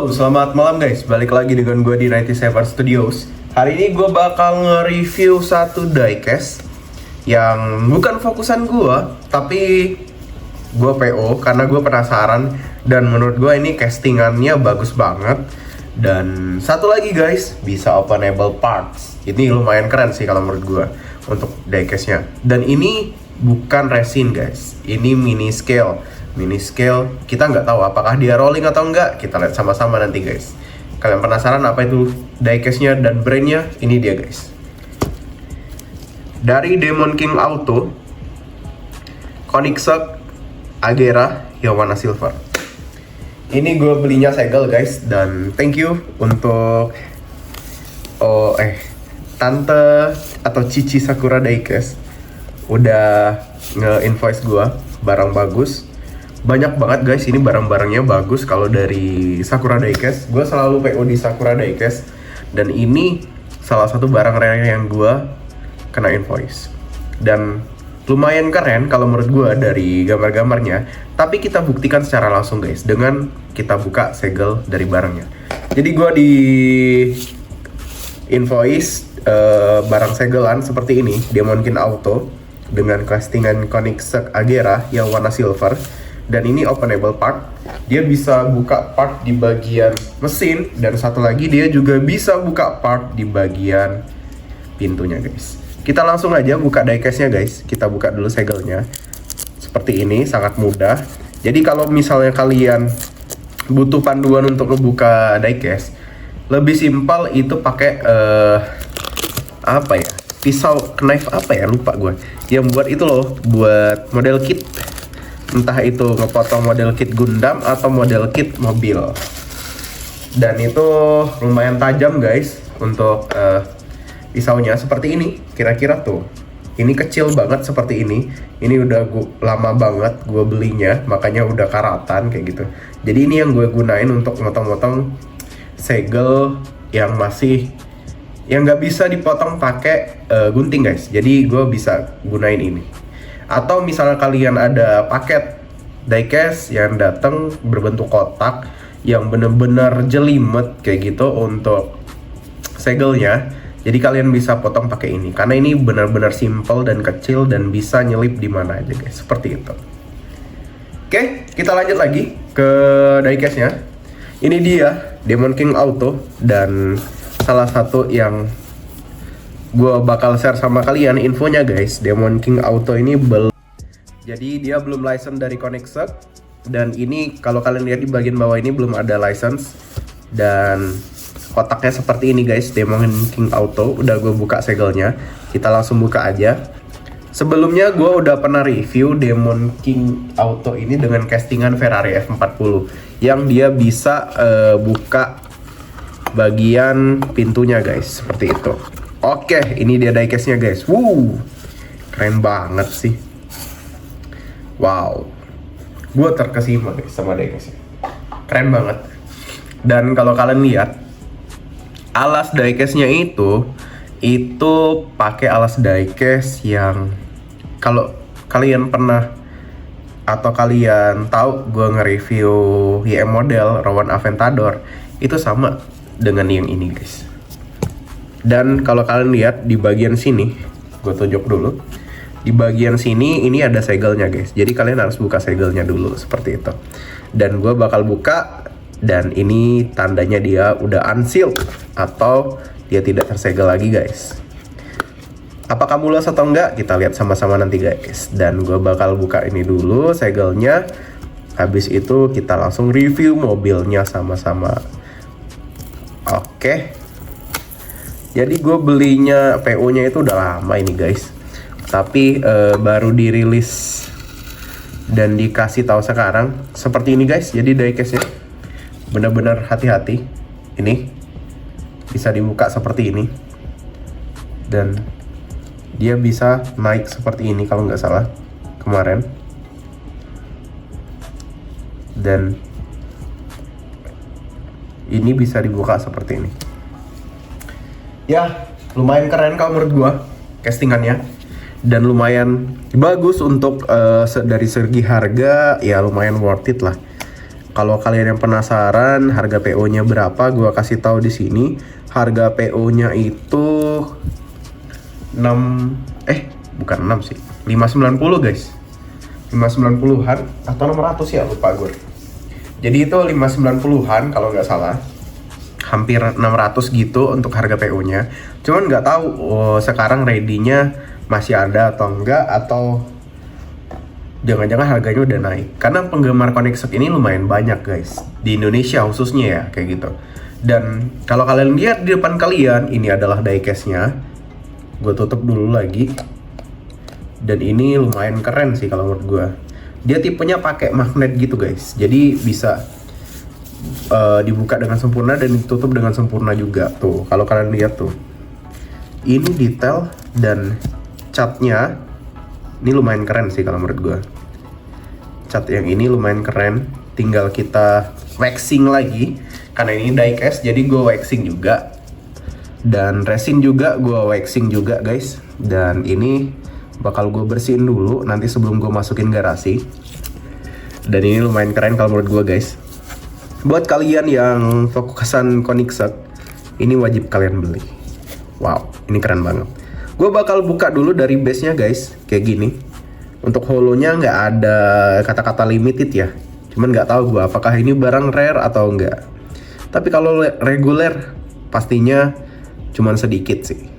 Halo, selamat malam guys. Balik lagi dengan gue di 97 Studios. Hari ini gue bakal nge-review satu diecast yang bukan fokusan gue, tapi gue PO karena gue penasaran dan menurut gue ini castingannya bagus banget. Dan satu lagi guys, bisa openable parts. Ini lumayan keren sih kalau menurut gue untuk diecastnya. Dan ini bukan resin guys, ini mini scale. Mini scale, kita nggak tahu apakah dia rolling atau enggak. Kita lihat sama-sama nanti guys. Kalian penasaran apa itu diecastnya dan brandnya? Ini dia guys. Dari Demon King Auto, Koenigsegg Agera yang warna silver. Ini gue belinya segel guys, dan thank you untuk Tante atau Cici Sakura Diecast udah nge-invoice gue barang bagus. Banyak banget guys, ini barang-barangnya bagus kalau dari Sakura Diecast. Gue selalu PO di Sakura Diecast, dan ini salah satu barang rare yang gue kena invoice. Dan lumayan keren kalau menurut gue dari gambar-gambarnya. Tapi kita buktikan secara langsung guys, dengan kita buka segel dari barangnya. Jadi gue di invoice barang segelan seperti ini, Demon King Auto dengan castingan Koenigsegg Agera yang warna silver. Dan ini openable part, dia bisa buka part di bagian mesin, dan satu lagi dia juga bisa buka part di bagian pintunya guys. Kita langsung aja buka diecastnya guys. Kita buka dulu segelnya seperti ini, sangat mudah. Jadi kalau misalnya kalian butuh panduan untuk ngebuka diecast, lebih simpel itu pakai apa ya, pisau knife apa ya, lupa gue, yang buat itu loh, buat model kit. Entah itu ngepotong model kit Gundam atau model kit mobil. Dan itu lumayan tajam guys untuk pisaunya seperti ini. Kira-kira tuh, ini kecil banget seperti ini. Ini udah lama banget gue belinya, makanya udah karatan kayak gitu. Jadi ini yang gue gunain untuk motong-motong segel yang nggak bisa dipotong pakai gunting guys. Jadi gue bisa gunain ini. Atau misalnya kalian ada paket diecast yang datang berbentuk kotak yang bener-bener jelimet kayak gitu untuk segelnya, jadi kalian bisa potong pakai ini karena ini benar-benar simple dan kecil dan bisa nyelip di mana aja guys, seperti itu. Oke, kita lanjut lagi ke diecastnya. Ini dia Demon King Auto, dan salah satu yang gue bakal share sama kalian infonya guys. Demon King Auto ini jadi dia belum license dari Koenigsegg, dan ini kalau kalian lihat di bagian bawah ini belum ada license. Dan kotaknya seperti ini guys, Demon King Auto. Udah gue buka segelnya, kita langsung buka aja. Sebelumnya gue udah pernah review Demon King Auto ini dengan castingan Ferrari F40 yang dia bisa buka bagian pintunya guys, seperti itu. Oke, ini dia diecastnya guys. Keren banget sih. Wow, gue terkesima guys sama diecastnya. Keren banget. Dan kalau kalian lihat, alas diecastnya itu pakai alas diecast yang kalau kalian pernah atau kalian tahu gue nge-review YM model Rowan Aventador, itu sama dengan yang ini guys. Dan kalau kalian lihat di bagian sini, gue tunjuk dulu. Di bagian sini ini ada segelnya guys. Jadi kalian harus buka segelnya dulu seperti itu. Dan gue bakal buka, dan ini tandanya dia udah unsealed atau dia tidak tersegel lagi guys. Apakah mulus atau enggak? Kita lihat sama-sama nanti guys. Dan gue bakal buka ini dulu segelnya. Habis itu kita langsung review mobilnya sama-sama. Oke. Jadi gue belinya PO-nya itu udah lama ini guys, tapi baru dirilis dan dikasih tahu sekarang seperti ini guys. Jadi diecastnya benar-benar hati-hati. Ini bisa dibuka seperti ini, dan dia bisa naik seperti ini kalau nggak salah kemarin. Dan ini bisa dibuka seperti ini. Ya, lumayan keren kalau menurut gua castingannya, dan lumayan bagus untuk dari segi harga, ya lumayan worth it lah. Kalau kalian yang penasaran harga PO-nya berapa, gua kasih tahu di sini. Harga PO-nya itu bukan 6 sih. 590 guys. 590-an atau 600 ya, lupa gue. Jadi itu 590-an kalau nggak salah. Hampir 600 gitu untuk harga PO-nya. Cuman nggak tahu sekarang ready-nya masih ada atau enggak, atau jangan-jangan harganya udah naik. Karena penggemar Koenigsegg ini lumayan banyak guys, di Indonesia khususnya ya, kayak gitu. Dan kalau kalian lihat di depan kalian, ini adalah diecast-nya. Gue tutup dulu lagi. Dan ini lumayan keren sih kalau menurut gue. Dia tipenya pakai magnet gitu guys, jadi bisa dibuka dengan sempurna dan ditutup dengan sempurna juga. Tuh, kalau kalian lihat tuh, ini detail dan catnya ini lumayan keren sih kalau menurut gue. Cat yang ini lumayan keren, tinggal kita waxing lagi. Karena ini diecast, jadi gue waxing juga. Dan resin juga gue waxing juga guys. Dan ini bakal gue bersihin dulu nanti sebelum gue masukin garasi. Dan ini lumayan keren kalau menurut gue guys. Buat kalian yang fokusan Koenigsegg, ini wajib kalian beli. Wow, ini keren banget. Gue bakal buka dulu dari base-nya guys, kayak gini. Untuk holonya nggak ada kata-kata limited ya. Cuman nggak tahu gue apakah ini barang rare atau enggak. Tapi kalau reguler, pastinya cuman sedikit sih.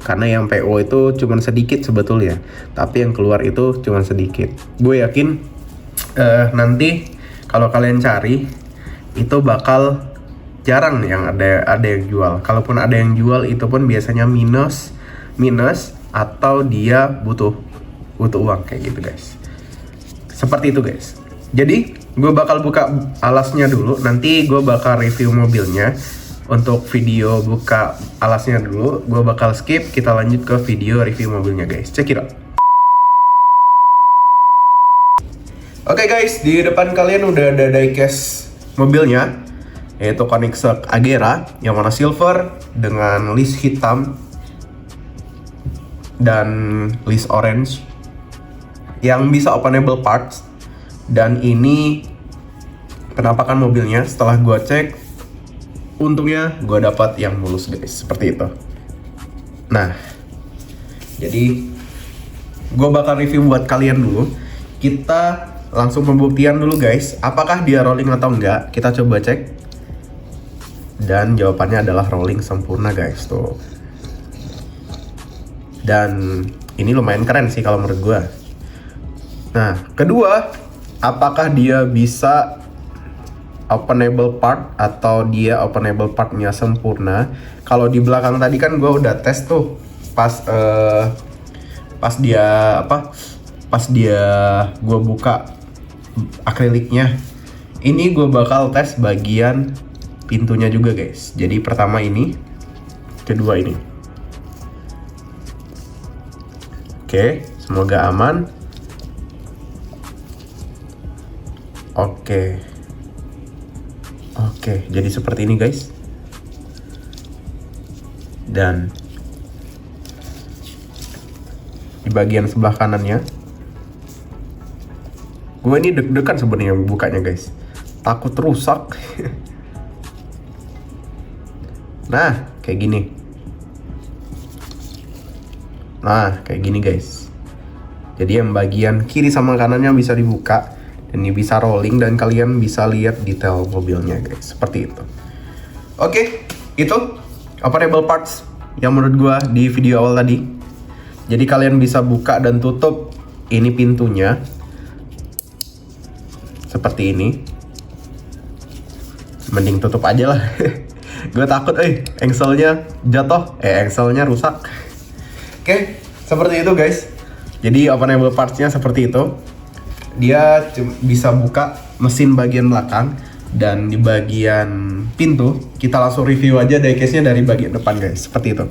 Karena yang PO itu cuman sedikit sebetulnya. Tapi yang keluar itu cuman sedikit. Gue yakin nanti kalau kalian cari, itu bakal jarang yang ada yang jual. Kalaupun ada yang jual, itu pun biasanya minus atau dia butuh uang kayak gitu guys. Seperti itu guys. Jadi gue bakal buka alasnya dulu. Nanti gue bakal review mobilnya. Untuk video buka alasnya dulu, gue bakal skip. Kita lanjut ke video review mobilnya guys. Check it out. Oke guys, di depan kalian udah ada diecast mobilnya, yaitu Koenigsegg Agera yang warna silver dengan list hitam dan list orange yang bisa openable parts. Dan ini penampakan mobilnya setelah gue cek, untungnya gue dapat yang mulus guys, seperti itu. Nah, jadi gue bakal review buat kalian dulu. Kita langsung pembuktian dulu guys, apakah dia rolling atau enggak. Kita coba cek. Dan jawabannya adalah rolling sempurna guys, tuh. Dan ini lumayan keren sih kalau menurut gue. Nah, kedua, apakah dia bisa openable part atau dia openable partnya sempurna. Kalau di belakang tadi kan gue udah tes tuh pas dia gue buka akriliknya. Ini gue bakal tes bagian pintunya juga guys. Jadi pertama ini, kedua ini. Oke, semoga aman. Oke, jadi seperti ini guys. Dan di bagian sebelah kanannya, gue ini deg-degan sebenarnya bukanya guys, takut rusak. Nah, kayak gini. Nah, kayak gini guys. Jadi yang bagian kiri sama kanannya bisa dibuka. Dan ini bisa rolling dan kalian bisa lihat detail mobilnya guys. Seperti itu. Oke, itu operable parts yang menurut gua di video awal tadi. Jadi kalian bisa buka dan tutup ini pintunya. Seperti ini. Mending tutup aja lah. Gue takut engselnya jatuh. Engselnya rusak. Oke, seperti itu guys. Jadi openable parts-nya seperti itu. Dia bisa buka mesin bagian belakang. Dan di bagian pintu, kita langsung review aja diecast-nya dari bagian depan guys. Seperti itu.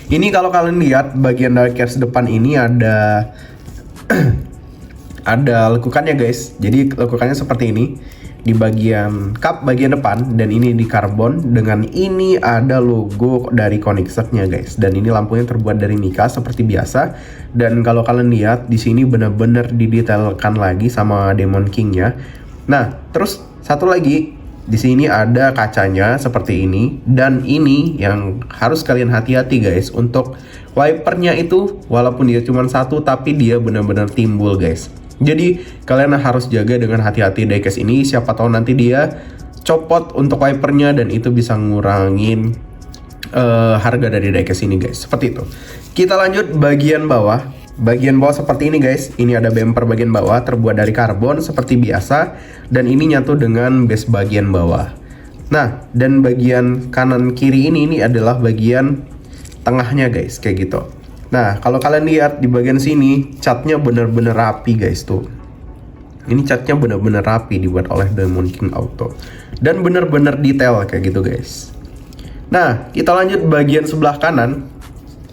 Ini kalau kalian lihat bagian diecast depan ini ada ada lekukannya guys. Jadi lekukannya seperti ini. Di bagian cup bagian depan, dan ini di karbon. Dengan ini ada logo dari Koenigsegg-nya guys. Dan ini lampunya terbuat dari mica seperti biasa. Dan kalau kalian lihat di sini benar-benar didetailkan lagi sama Demon King-nya. Nah, terus satu lagi di sini ada kacanya seperti ini, dan ini yang harus kalian hati-hati guys, untuk wipernya itu walaupun dia cuma satu tapi dia benar-benar timbul guys. Jadi kalian harus jaga dengan hati-hati diecast ini, siapa tahu nanti dia copot untuk wipernya dan itu bisa ngurangin harga dari diecast ini guys. Seperti itu. Kita lanjut bagian bawah. Bagian bawah seperti ini guys. Ini ada bumper bagian bawah terbuat dari karbon seperti biasa, dan ini nyatu dengan base bagian bawah. Nah, dan bagian kanan kiri ini adalah bagian tengahnya guys, kayak gitu. Nah, kalau kalian lihat di bagian sini catnya bener-bener rapi guys tuh. Ini catnya bener-bener rapi dibuat oleh Demon King Auto, dan bener-bener detail kayak gitu guys. Nah, kita lanjut bagian sebelah kanan.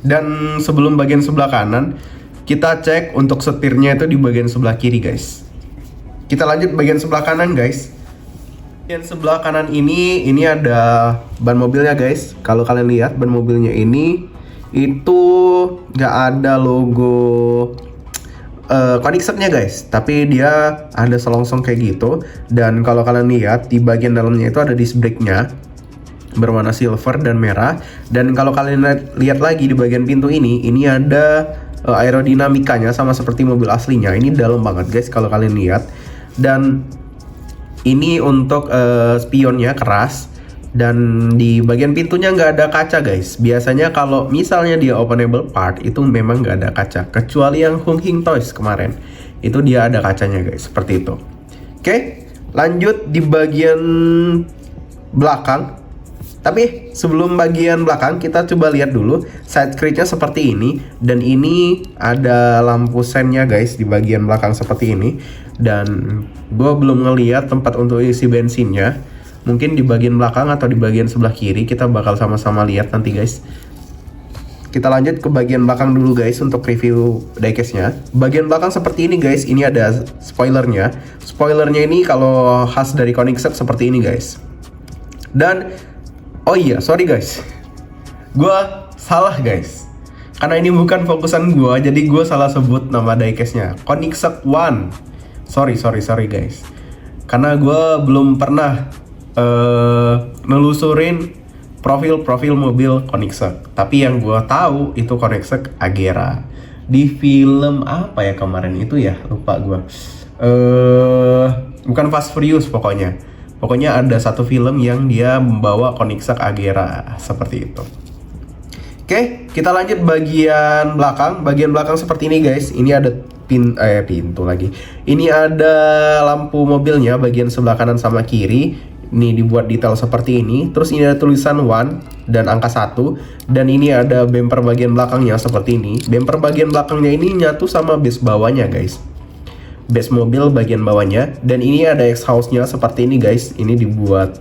Dan sebelum bagian sebelah kanan, kita cek untuk setirnya itu di bagian sebelah kiri guys. Kita lanjut bagian sebelah kanan guys. Bagian sebelah kanan ini ada ban mobilnya guys. Kalau kalian lihat ban mobilnya ini itu nggak ada logo Koenigsegg-nya guys, tapi dia ada selongsong kayak gitu. Dan kalau kalian lihat di bagian dalamnya itu ada disc brake-nya berwarna silver dan merah. Dan kalau kalian lihat lagi di bagian pintu ini ada aerodinamikanya sama seperti mobil aslinya. Ini dalam banget guys kalau kalian lihat. Dan ini untuk spionnya keras. Dan di bagian pintunya nggak ada kaca guys. Biasanya kalau misalnya dia openable part itu memang nggak ada kaca, kecuali yang Hung Hing Toys kemarin, itu dia ada kacanya guys, seperti itu. Oke, lanjut di bagian belakang. Tapi sebelum bagian belakang, kita coba lihat dulu side skirtnya seperti ini. Dan ini ada lampu sennya guys di bagian belakang seperti ini. Dan gue belum ngeliat tempat untuk isi bensinnya. Mungkin di bagian belakang atau di bagian sebelah kiri. Kita bakal sama-sama lihat nanti guys. Kita lanjut ke bagian belakang dulu guys untuk review diecast-nya. Bagian belakang seperti ini guys. Ini ada spoilernya. Spoilernya ini kalau khas dari Koenigsegg seperti ini guys. Dan oh iya, sorry guys, gue salah guys, karena ini bukan fokusan gue, jadi gue salah sebut nama diecast-nya Koenigsegg One. Sorry guys, karena gue belum pernah nelusurin profil mobil Koenigsegg. Tapi yang gue tahu itu Koenigsegg Agera. Di film apa ya kemarin itu ya, lupa gue. Bukan Fast Furious pokoknya. Pokoknya ada satu film yang dia membawa Koenigsegg Agera seperti itu. Oke, kita lanjut bagian belakang. Bagian belakang seperti ini guys. Ini ada pintu lagi. Ini ada lampu mobilnya bagian sebelah kanan sama kiri. Ini dibuat detail seperti ini. Terus ini ada tulisan 1 dan angka 1. Dan ini ada bumper bagian belakangnya seperti ini. Bumper bagian belakangnya ini nyatu sama base bawahnya guys. Base mobil bagian bawahnya. Dan ini ada exhaust-nya seperti ini guys. Ini dibuat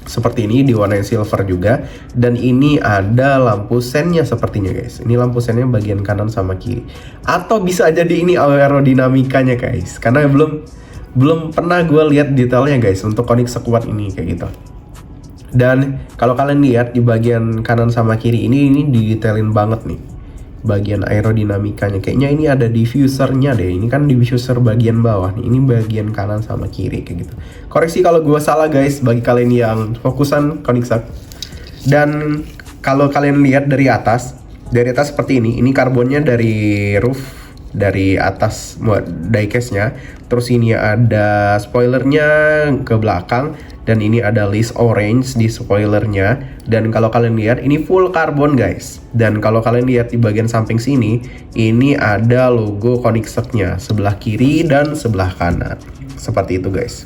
seperti ini, diwarnai silver juga. Dan ini ada lampu sennya sepertinya guys. Ini lampu sennya bagian kanan sama kiri. Atau bisa jadi ini aerodinamikanya guys, karena belum pernah gue lihat detailnya guys untuk Koenigsegg One ini kayak gitu. Dan kalau kalian lihat di bagian kanan sama kiri ini didetailin banget nih bagian aerodinamikanya. Kayaknya ini ada diffusernya deh. Ini kan diffuser bagian bawah nih. Ini bagian kanan sama kiri kayak gitu. Koreksi kalau gue salah guys bagi kalian yang fokusan Koenigsegg. Dan kalau kalian lihat dari atas seperti ini karbonnya dari roof, dari atas diecast-nya. Terus ini ada spoilernya ke belakang. Dan ini ada list orange di spoilernya. Dan kalau kalian lihat ini full karbon guys. Dan kalau kalian lihat di bagian samping sini, ini ada logo Koenigsegg-nya sebelah kiri dan sebelah kanan. Seperti itu guys.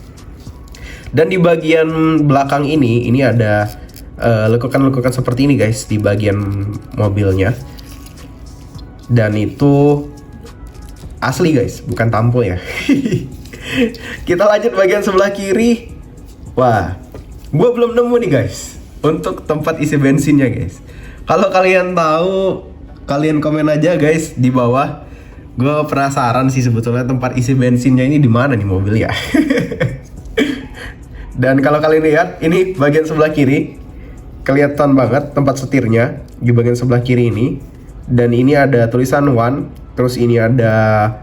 Dan di bagian belakang ini ada lekukan-lekukan seperti ini guys di bagian mobilnya. Dan itu asli guys, bukan tampol ya. Kita lanjut bagian sebelah kiri. Wah, gue belum nemu nih guys untuk tempat isi bensinnya guys. Kalau kalian tahu, kalian komen aja guys di bawah. Gue penasaran sih sebetulnya tempat isi bensinnya ini di mana nih mobil ya. Dan kalau kalian lihat, ini bagian sebelah kiri kelihatan banget tempat setirnya di bagian sebelah kiri ini. Dan ini ada tulisan 1. Terus ini ada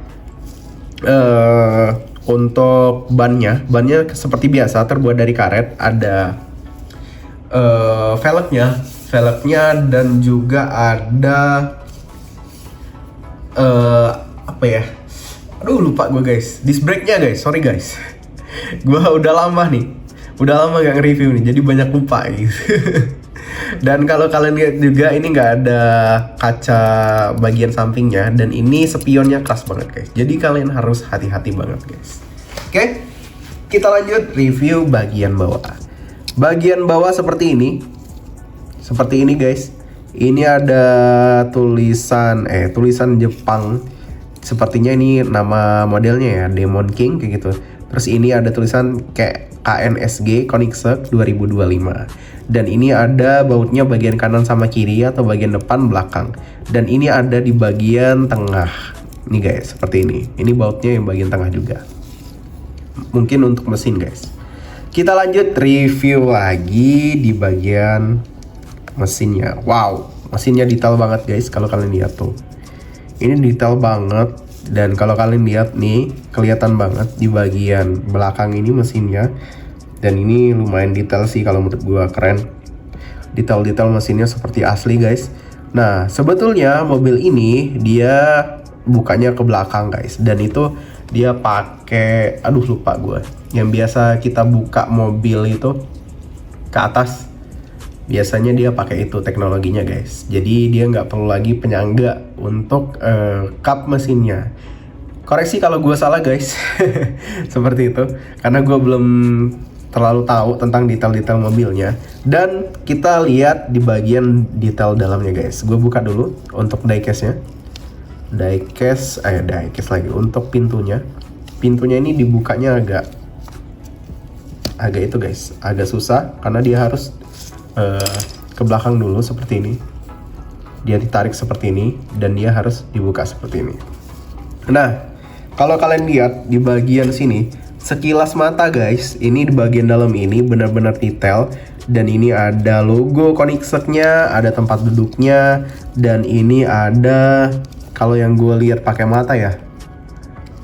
Untuk bannya seperti biasa terbuat dari karet, ada velgnya dan juga ada apa ya? Aduh lupa gue guys. Disc brake-nya guys, sorry guys. Gue udah lama gak nge-review nih, jadi banyak lupa gitu. Dan kalau kalian lihat juga ini nggak ada kaca bagian sampingnya, dan ini spionnya keras banget guys. Jadi kalian harus hati-hati banget guys. Oke, kita lanjut review bagian bawah. Bagian bawah seperti ini guys. Ini ada tulisan Jepang. Sepertinya ini nama modelnya ya, Demon King kayak gitu. Terus ini ada tulisan kayak KNSG Koenigsegg 2025. Dan ini ada bautnya bagian kanan sama kiri atau bagian depan belakang. Dan ini ada di bagian tengah. Nih guys, seperti ini. Ini bautnya yang bagian tengah juga. Mungkin untuk mesin guys. Kita lanjut review lagi di bagian mesinnya. Wow, mesinnya detail banget guys kalau kalian lihat tuh. Ini detail banget, dan kalau kalian lihat nih kelihatan banget di bagian belakang ini mesinnya. Dan ini lumayan detail sih kalau menurut gua, keren. Detail-detail mesinnya seperti asli guys. Nah, sebetulnya mobil ini dia bukanya ke belakang guys, dan itu dia pakai, aduh lupa gua. Yang biasa kita buka mobil itu ke atas, biasanya dia pakai itu teknologinya guys. Jadi dia nggak perlu lagi penyangga untuk kap mesinnya. Koreksi kalau gue salah guys. Seperti itu, karena gue belum terlalu tahu tentang detail-detail mobilnya. Dan kita lihat di bagian detail dalamnya guys. Gue buka dulu untuk diecast-nya. Diecast lagi untuk pintunya. Pintunya ini dibukanya agak itu guys, agak susah karena dia harus ke belakang dulu seperti ini. Dia ditarik seperti ini dan dia harus dibuka seperti ini. Nah, kalau kalian lihat di bagian sini, sekilas mata guys, ini di bagian dalam ini benar-benar detail. Dan ini ada logo Koenigsegg-nya, ada tempat duduknya, dan ini ada, kalau yang gue lihat pakai mata ya,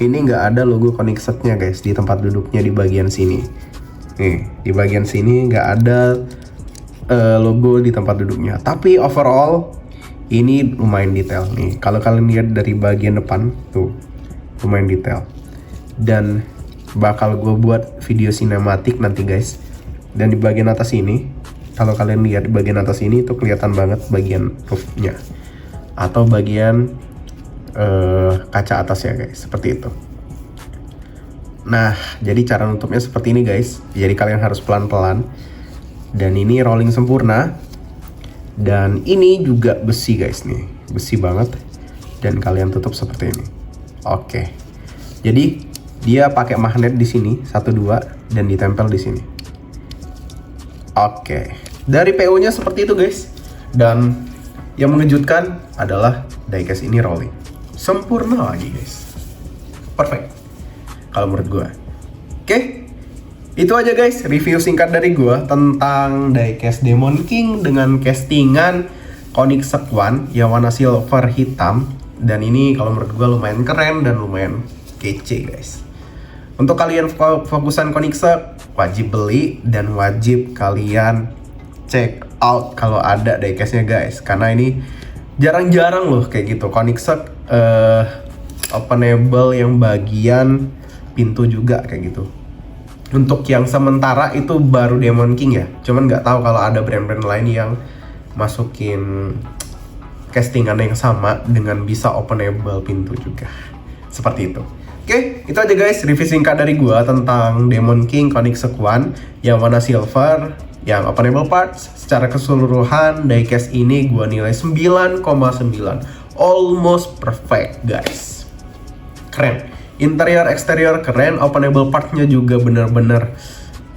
ini nggak ada logo Koenigsegg-nya guys di tempat duduknya di bagian sini. Nih, di bagian sini nggak ada logo di tempat duduknya. Tapi overall ini lumayan detail nih. Kalau kalian lihat dari bagian depan tuh, lumayan detail. Dan bakal gue buat video sinematik nanti guys. Dan di bagian atas ini, kalau kalian lihat di bagian atas ini tuh kelihatan banget bagian roofnya atau bagian kaca atasnya guys, seperti itu. Nah, jadi cara nutupnya seperti ini guys. Jadi kalian harus pelan-pelan. Dan ini rolling sempurna. Dan ini juga besi guys nih, besi banget. Dan kalian tutup seperti ini. Oke. Jadi dia pakai magnet di sini 1 2 dan ditempel di sini. Oke. Dari PO-nya seperti itu guys. Dan yang mengejutkan adalah diecast ini rolling. Sempurna lagi guys. Perfect kalau menurut gua. Oke. Itu aja guys, review singkat dari gua tentang diecast Demon King dengan castingan Koenigsegg One yang warna silver hitam. Dan ini kalau menurut gua lumayan keren dan lumayan kece guys. Untuk kalian fokusan Koenigsegg, wajib beli dan wajib kalian check out kalau ada diecastnya guys. Karena ini jarang-jarang loh kayak gitu. Koenigsegg openable yang bagian pintu juga kayak gitu. Untuk yang sementara itu baru Demon King ya. Cuman nggak tahu kalau ada brand-brand lain yang masukin castingan yang sama dengan bisa openable pintu juga. Seperti itu. Oke, itu aja guys review singkat dari gua tentang Demon King Koenigsegg One yang warna silver, yang openable parts. Secara keseluruhan diecast ini gua nilai 9,9. Almost perfect guys. Keren. Interior eksterior keren, openable partnya juga bener-bener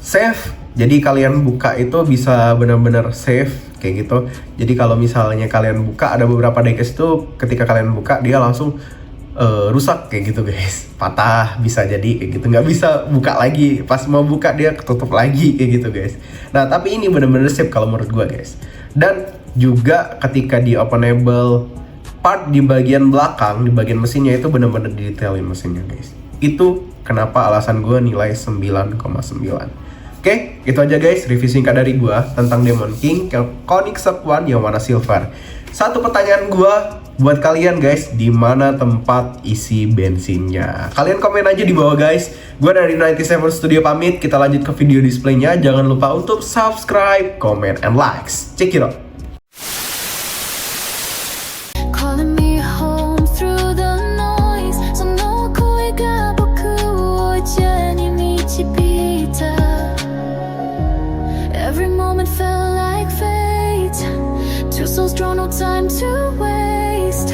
safe. Jadi kalian buka itu bisa bener-bener safe kayak gitu. Jadi kalau misalnya kalian buka, ada beberapa diecast itu ketika kalian buka dia langsung rusak kayak gitu guys. Patah bisa jadi kayak gitu. Nggak bisa buka lagi, pas mau buka dia ketutup lagi kayak gitu guys. Nah tapi ini bener-bener safe kalau menurut gua guys. Dan juga ketika di openable part di bagian belakang, di bagian mesinnya itu benar-benar didetailin mesinnya guys. Itu kenapa alasan gue nilai 9,9. Oke, itu aja guys review singkat dari gue tentang Demon King Koenigsegg One yang warna silver. Satu pertanyaan gue buat kalian guys, di mana tempat isi bensinnya? Kalian komen aja di bawah guys. Gue dari 97 Studio pamit, kita lanjut ke video displaynya. Jangan lupa untuk subscribe, comment, and likes. Check it out. Calling me home through the noise. So no koiga boku wo jani michibita. Every moment felt like fate. Two souls drawn, no time to waste.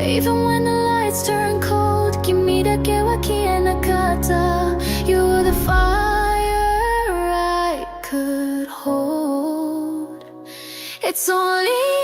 Even when the lights turn cold, kimi dake wa kienakata. You were the fire I could hold. It's only